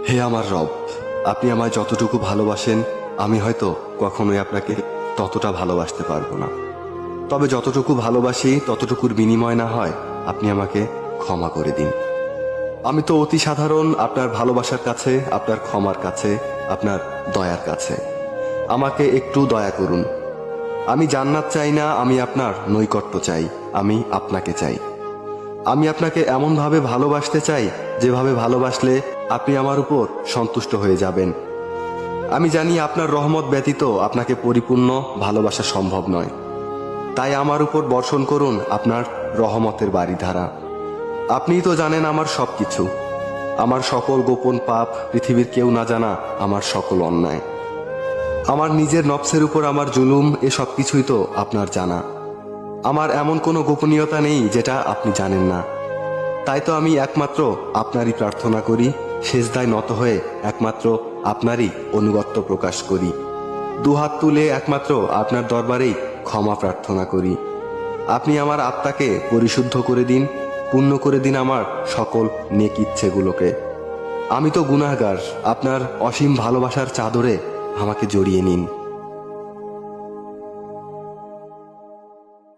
হে আমার রব, আপনি আমায় যতটুকু ভালোবাসেন আমি হয়তো কখনোই আপনাকে ততটা ভালোবাসতে পারবো না। তবে যতটুকু ভালোবাসি ততটুকুর বিনিময় না হয় আপনি আমাকে ক্ষমা করে দিন। আমি তো অতি সাধারণ আপনার ভালোবাসার কাছে, আপনার ক্ষমার কাছে, আপনার দয়ার কাছে। আমাকে একটু দয়া করুন। আমি জান্নাত চাই না, আমি আপনার নৈকট্য চাই, আমি আপনাকে চাই। আমি আপনাকে এমনভাবে ভালোবাসতে চাই যেভাবে ভালোবাসলে আপনি আমার উপর সন্তুষ্ট হয়ে যাবেন। আমি জানি আপনার রহমত ব্যতীত আপনাকে পরিপূর্ণ ভালোবাসা সম্ভব নয়। তাই আমার উপর বর্ষণ করুন আপনার রহমতের বারিধারা। আপনিই তো জানেন আমার সব কিছু, আমার সকল গোপন পাপ, পৃথিবীর কেউ না জানা আমার সকল অন্যায়, আমার নিজের নফসের উপর আমার জুলুম, এ সব কিছুই তো আপনার জানা। আমার এমন কোনো গোপনীয়তা নেই যেটা আপনি জানেন না। তাই তো আমি একমাত্র আপনারই প্রার্থনা করি, সেজদায় নত হয়ে একমাত্র আপনারই অনুগত্য প্রকাশ করি, দুহাত তুলে একমাত্র আপনার দরবারেই ক্ষমা প্রার্থনা করি। আপনি আমার আত্মাকে পরিশুদ্ধ করে দিন, পূর্ণ করে দিন আমার সকল নেক ইচ্ছেগুলোকে। আমি তো গুনাহগার, আপনার অসীম ভালোবাসার চাদরে আমাকে জড়িয়ে নিন।